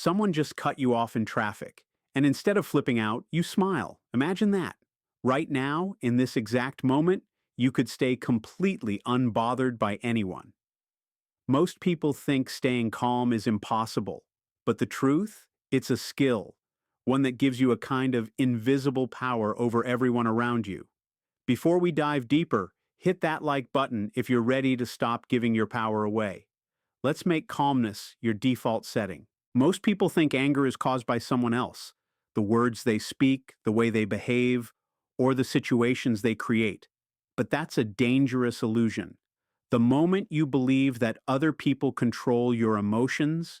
Someone just cut you off in traffic, and instead of flipping out, you smile. Imagine that. Right now, in this exact moment, you could stay completely unbothered by anyone. Most people think staying calm is impossible, but the truth? It's a skill, one that gives you a kind of invisible power over everyone around you. Before we dive deeper, hit that like button if you're ready to stop giving your power away. Let's make calmness your default setting. Most people think anger is caused by someone else, the words they speak, the way they behave, or the situations they create. But that's a dangerous illusion. The moment you believe that other people control your emotions,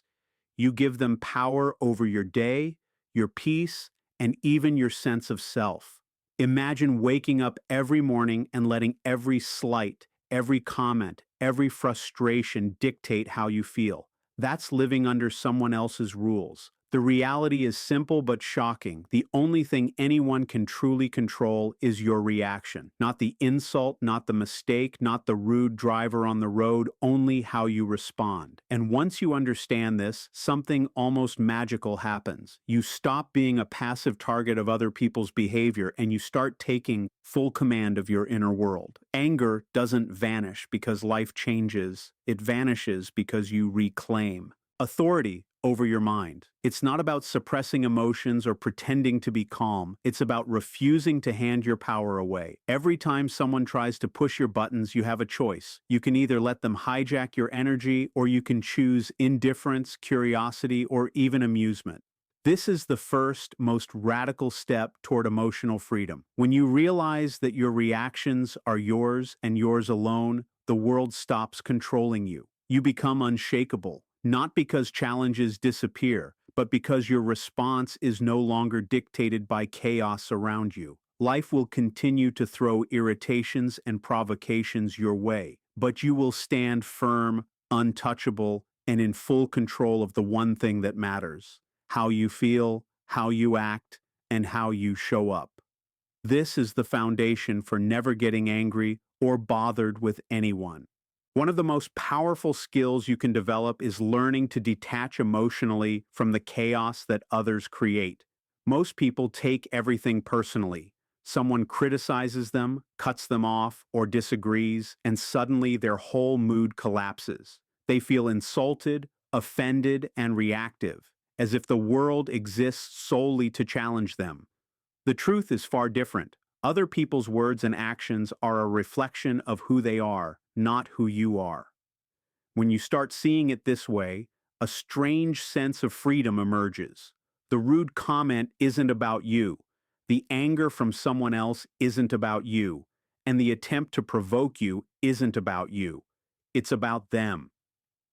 you give them power over your day, your peace, and even your sense of self. Imagine waking up every morning and letting every slight, every comment, every frustration dictate how you feel. That's living under someone else's rules. The reality is simple but shocking. The only thing anyone can truly control is your reaction. Not the insult, not the mistake, not the rude driver on the road, only how you respond. And once you understand this, something almost magical happens. You stop being a passive target of other people's behavior and you start taking full command of your inner world. Anger doesn't vanish because life changes. It vanishes because you reclaim authority over your mind. It's not about suppressing emotions or pretending to be calm. It's about refusing to hand your power away. Every time someone tries to push your buttons, you have a choice. You can either let them hijack your energy, or you can choose indifference, curiosity, or even amusement. This is the first, most radical step toward emotional freedom. When you realize that your reactions are yours and yours alone, the world stops controlling you. You become unshakable. Not because challenges disappear, but because your response is no longer dictated by chaos around you. Life will continue to throw irritations and provocations your way, but you will stand firm, untouchable, and in full control of the one thing that matters: how you feel, how you act, and how you show up. This is the foundation for never getting angry or bothered with anyone. One of the most powerful skills you can develop is learning to detach emotionally from the chaos that others create. Most people take everything personally. Someone criticizes them, cuts them off, or disagrees, and suddenly their whole mood collapses. They feel insulted, offended, and reactive, as if the world exists solely to challenge them. The truth is far different. Other people's words and actions are a reflection of who they are, not who you are. When you start seeing it this way, a strange sense of freedom emerges. The rude comment isn't about you. The anger from someone else isn't about you. And the attempt to provoke you isn't about you. It's about them.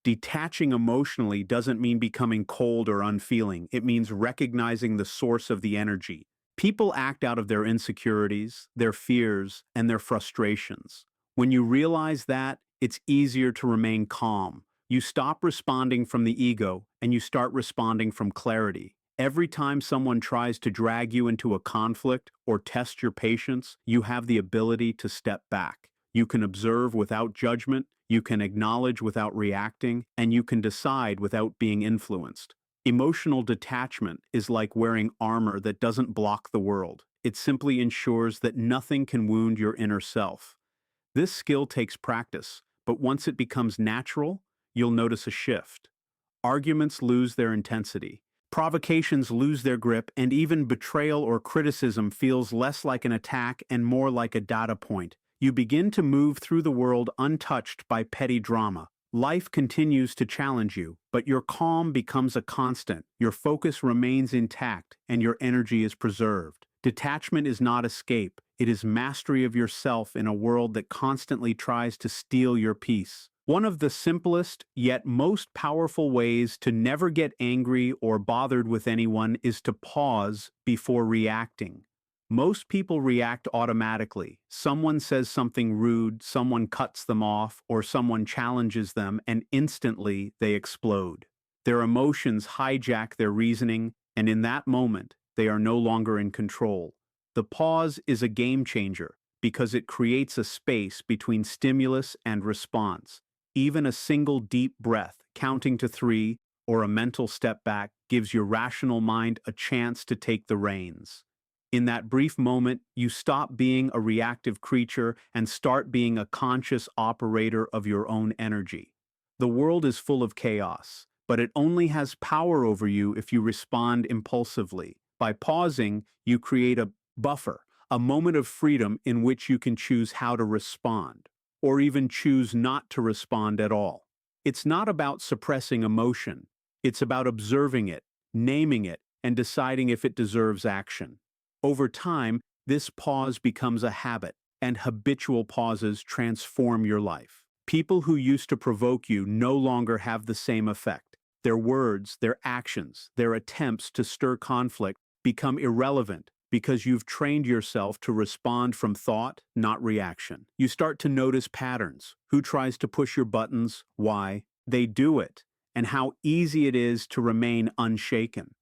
Detaching emotionally doesn't mean becoming cold or unfeeling. It means recognizing the source of the energy. People act out of their insecurities, their fears, and their frustrations. When you realize that, it's easier to remain calm. You stop responding from the ego, and you start responding from clarity. Every time someone tries to drag you into a conflict or test your patience, you have the ability to step back. You can observe without judgment, you can acknowledge without reacting, and you can decide without being influenced. Emotional detachment is like wearing armor that doesn't block the world. It simply ensures that nothing can wound your inner self. This skill takes practice, but once it becomes natural, you'll notice a shift. Arguments lose their intensity. Provocations lose their grip, and even betrayal or criticism feels less like an attack and more like a data point. You begin to move through the world untouched by petty drama. Life continues to challenge you, but your calm becomes a constant, your focus remains intact, and your energy is preserved. Detachment is not escape, it is mastery of yourself in a world that constantly tries to steal your peace. One of the simplest, yet most powerful ways to never get angry or bothered with anyone is to pause before reacting. Most people react automatically. Someone says something rude, someone cuts them off, or someone challenges them, and instantly they explode. Their emotions hijack their reasoning, and in that moment, they are no longer in control. The pause is a game changer because it creates a space between stimulus and response. Even a single deep breath, counting to 3, or a mental step back gives your rational mind a chance to take the reins. In that brief moment, you stop being a reactive creature and start being a conscious operator of your own energy. The world is full of chaos, but it only has power over you if you respond impulsively. By pausing, you create a buffer, a moment of freedom in which you can choose how to respond, or even choose not to respond at all. It's not about suppressing emotion. It's about observing it, naming it, and deciding if it deserves action. Over time, this pause becomes a habit, and habitual pauses transform your life. People who used to provoke you no longer have the same effect. Their words, their actions, their attempts to stir conflict become irrelevant because you've trained yourself to respond from thought, not reaction. You start to notice patterns. Who tries to push your buttons, why they do it, and how easy it is to remain unshaken.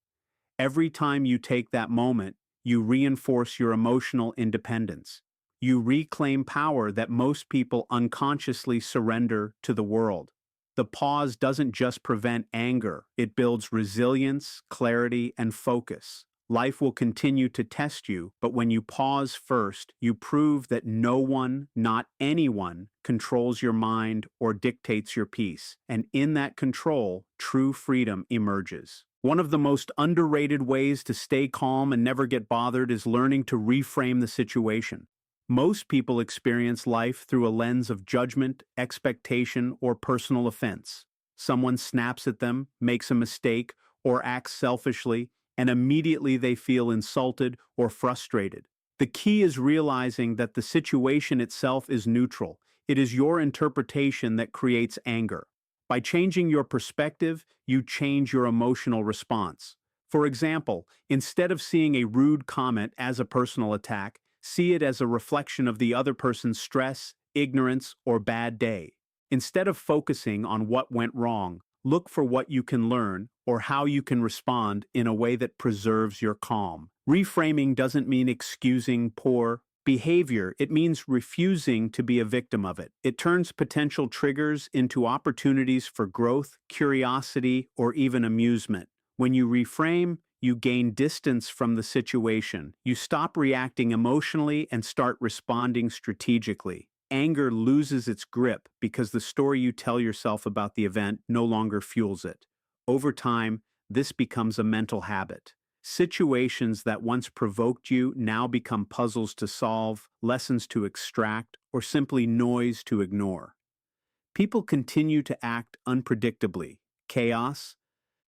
Every time you take that moment, you reinforce your emotional independence. You reclaim power that most people unconsciously surrender to the world. The pause doesn't just prevent anger, it builds resilience, clarity, and focus. Life will continue to test you, but when you pause first, you prove that no one, not anyone, controls your mind or dictates your peace. And in that control, true freedom emerges. One of the most underrated ways to stay calm and never get bothered is learning to reframe the situation. Most people experience life through a lens of judgment, expectation, or personal offense. Someone snaps at them, makes a mistake, or acts selfishly, and immediately they feel insulted or frustrated. The key is realizing that the situation itself is neutral. It is your interpretation that creates anger. By changing your perspective, you change your emotional response. For example, instead of seeing a rude comment as a personal attack, see it as a reflection of the other person's stress, ignorance, or bad day. Instead of focusing on what went wrong, look for what you can learn or how you can respond in a way that preserves your calm. Reframing doesn't mean excusing poor behavior, it means refusing to be a victim of it. It turns potential triggers into opportunities for growth, curiosity, or even amusement. When you reframe, you gain distance from the situation. You stop reacting emotionally and start responding strategically. Anger loses its grip because the story you tell yourself about the event no longer fuels it. Over time, this becomes a mental habit. Situations that once provoked you now become puzzles to solve, lessons to extract, or simply noise to ignore. People continue to act unpredictably. Chaos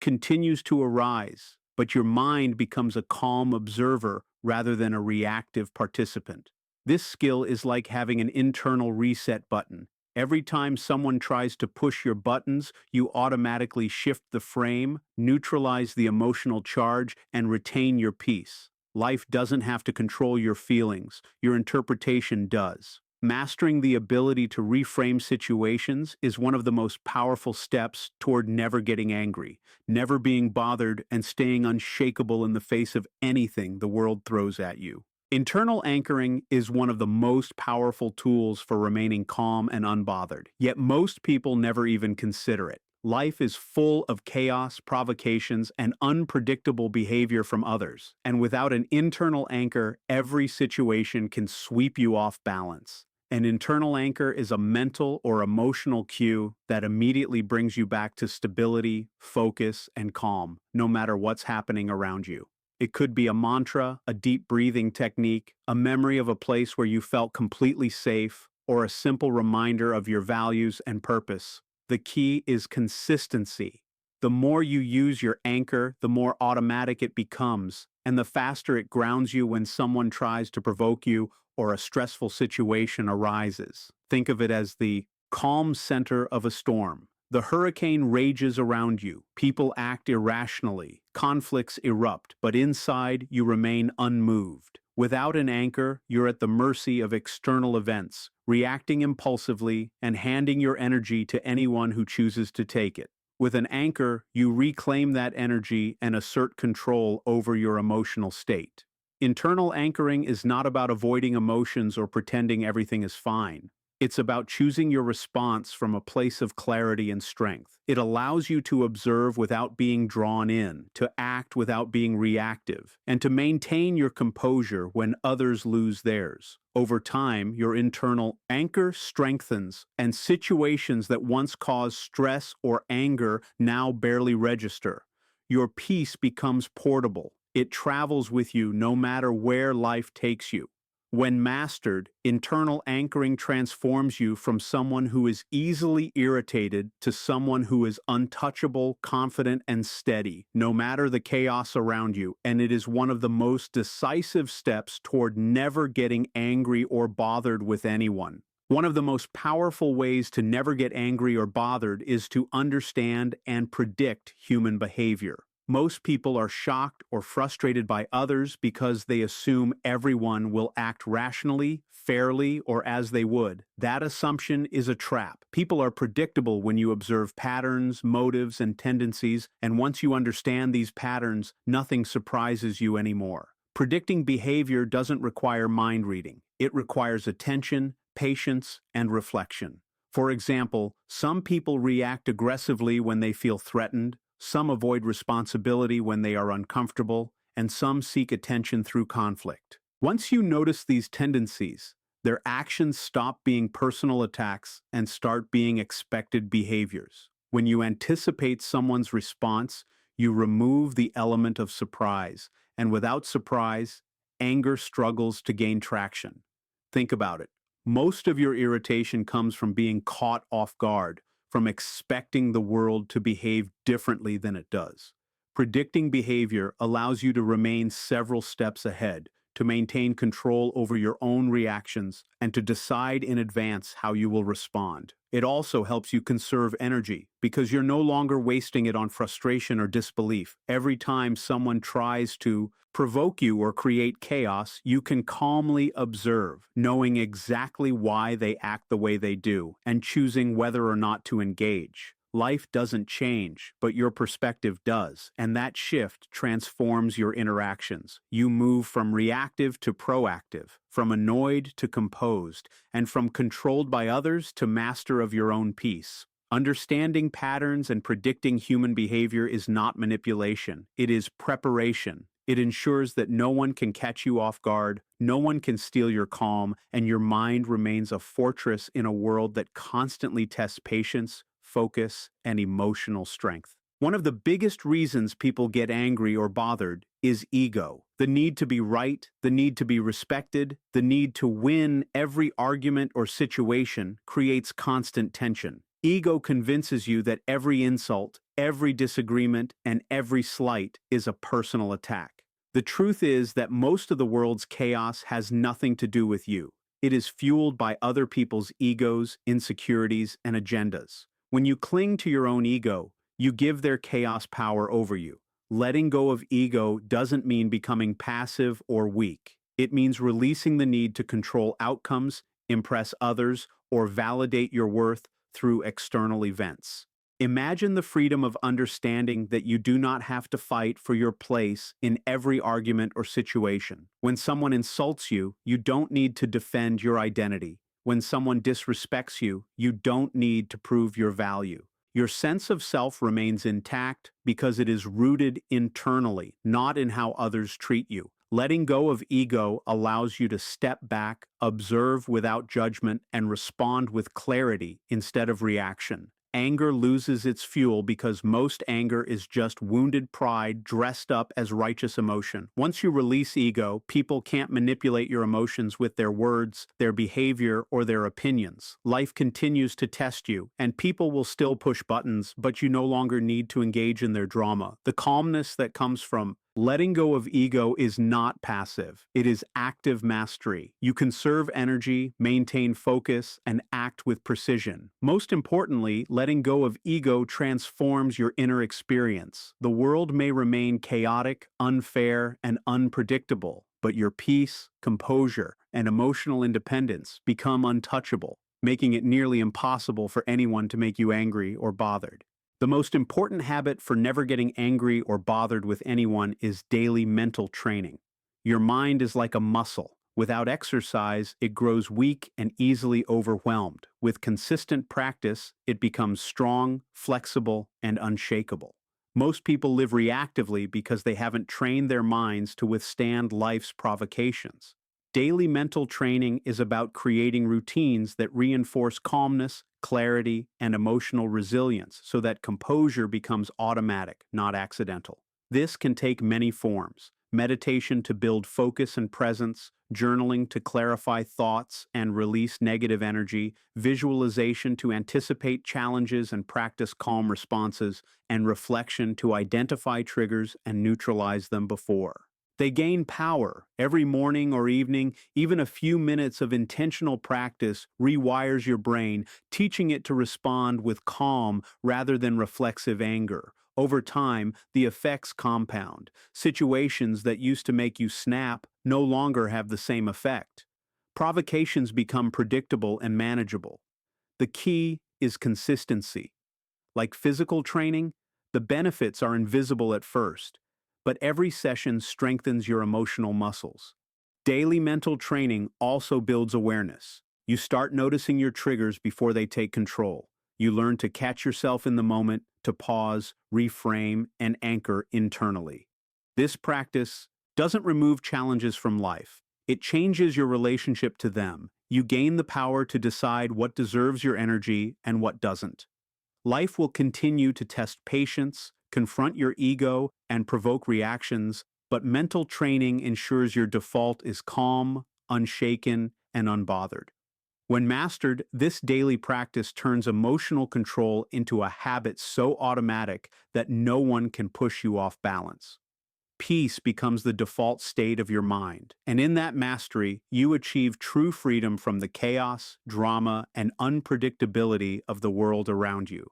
continues to arise, but your mind becomes a calm observer rather than a reactive participant. This skill is like having an internal reset button. Every time someone tries to push your buttons, you automatically shift the frame, neutralize the emotional charge, and retain your peace. Life doesn't have to control your feelings, your interpretation does. Mastering the ability to reframe situations is one of the most powerful steps toward never getting angry, never being bothered, and staying unshakable in the face of anything the world throws at you. Internal anchoring is one of the most powerful tools for remaining calm and unbothered, yet most people never even consider it. Life is full of chaos, provocations, and unpredictable behavior from others, and without an internal anchor, every situation can sweep you off balance. An internal anchor is a mental or emotional cue that immediately brings you back to stability, focus, and calm, no matter what's happening around you. It could be a mantra, a deep breathing technique, a memory of a place where you felt completely safe, or a simple reminder of your values and purpose. The key is consistency. The more you use your anchor, the more automatic it becomes, and the faster it grounds you when someone tries to provoke you or a stressful situation arises. Think of it as the calm center of a storm. The hurricane rages around you, people act irrationally, conflicts erupt, but inside you remain unmoved. Without an anchor, you're at the mercy of external events, reacting impulsively and handing your energy to anyone who chooses to take it. With an anchor, you reclaim that energy and assert control over your emotional state. Internal anchoring is not about avoiding emotions or pretending everything is fine. It's about choosing your response from a place of clarity and strength. It allows you to observe without being drawn in, to act without being reactive, and to maintain your composure when others lose theirs. Over time, your internal anchor strengthens, and situations that once caused stress or anger now barely register. Your peace becomes portable. It travels with you no matter where life takes you. When mastered, internal anchoring transforms you from someone who is easily irritated to someone who is untouchable, confident, and steady, no matter the chaos around you, and it is one of the most decisive steps toward never getting angry or bothered with anyone. One of the most powerful ways to never get angry or bothered is to understand and predict human behavior. Most people are shocked or frustrated by others because they assume everyone will act rationally, fairly, or as they would. That assumption is a trap. People are predictable when you observe patterns, motives, and tendencies, and once you understand these patterns, nothing surprises you anymore. Predicting behavior doesn't require mind reading. It requires attention, patience, and reflection. For example, some people react aggressively when they feel threatened, some avoid responsibility when they are uncomfortable, and some seek attention through conflict. Once you notice these tendencies, their actions stop being personal attacks and start being expected behaviors. When you anticipate someone's response, you remove the element of surprise, and without surprise, anger struggles to gain traction. Think about it. Most of your irritation comes from being caught off guard, from expecting the world to behave differently than it does. Predicting behavior allows you to remain several steps ahead, to maintain control over your own reactions, and to decide in advance how you will respond. It also helps you conserve energy, because you're no longer wasting it on frustration or disbelief. Every time someone tries to provoke you or create chaos, you can calmly observe, knowing exactly why they act the way they do, and choosing whether or not to engage. Life doesn't change, but your perspective does, and that shift transforms your interactions. You move from reactive to proactive, from annoyed to composed, and from controlled by others to master of your own peace. Understanding patterns and predicting human behavior is not manipulation, it is preparation. It ensures that no one can catch you off guard, no one can steal your calm, and your mind remains a fortress in a world that constantly tests patience, focus, and emotional strength. One of the biggest reasons people get angry or bothered is ego. The need to be right, the need to be respected, the need to win every argument or situation creates constant tension. Ego convinces you that every insult, every disagreement, and every slight is a personal attack. The truth is that most of the world's chaos has nothing to do with you. It is fueled by other people's egos, insecurities, and agendas. When you cling to your own ego, you give their chaos power over you. Letting go of ego doesn't mean becoming passive or weak. It means releasing the need to control outcomes, impress others, or validate your worth through external events. Imagine the freedom of understanding that you do not have to fight for your place in every argument or situation. When someone insults you, you don't need to defend your identity. When someone disrespects you, you don't need to prove your value. Your sense of self remains intact because it is rooted internally, not in how others treat you. Letting go of ego allows you to step back, observe without judgment, and respond with clarity instead of reaction. Anger loses its fuel because most anger is just wounded pride dressed up as righteous emotion. Once you release ego, people can't manipulate your emotions with their words, their behavior, or their opinions. Life continues to test you, and people will still push buttons, but you no longer need to engage in their drama. The calmness that comes from letting go of ego is not passive. It is active mastery. You conserve energy, maintain focus, and act with precision. Most importantly, letting go of ego transforms your inner experience. The world may remain chaotic, unfair, and unpredictable, but your peace, composure, and emotional independence become untouchable, making it nearly impossible for anyone to make you angry or bothered. The most important habit for never getting angry or bothered with anyone is daily mental training. Your mind is like a muscle. Without exercise, it grows weak and easily overwhelmed. With consistent practice, it becomes strong, flexible, and unshakable. Most people live reactively because they haven't trained their minds to withstand life's provocations. Daily mental training is about creating routines that reinforce calmness, clarity, and emotional resilience so that composure becomes automatic, not accidental. This can take many forms: meditation to build focus and presence, journaling to clarify thoughts and release negative energy, visualization to anticipate challenges and practice calm responses, and reflection to identify triggers and neutralize them before they gain power. Every morning or evening, even a few minutes of intentional practice rewires your brain, teaching it to respond with calm rather than reflexive anger. Over time, the effects compound. Situations that used to make you snap no longer have the same effect. Provocations become predictable and manageable. The key is consistency. Like physical training, the benefits are invisible at first, but every session strengthens your emotional muscles. Daily mental training also builds awareness. You start noticing your triggers before they take control. You learn to catch yourself in the moment, to pause, reframe, and anchor internally. This practice doesn't remove challenges from life. It changes your relationship to them. You gain the power to decide what deserves your energy and what doesn't. Life will continue to test patience, confront your ego, and provoke reactions, but mental training ensures your default is calm, unshaken, and unbothered. When mastered, this daily practice turns emotional control into a habit so automatic that no one can push you off balance. Peace becomes the default state of your mind, and in that mastery, you achieve true freedom from the chaos, drama, and unpredictability of the world around you.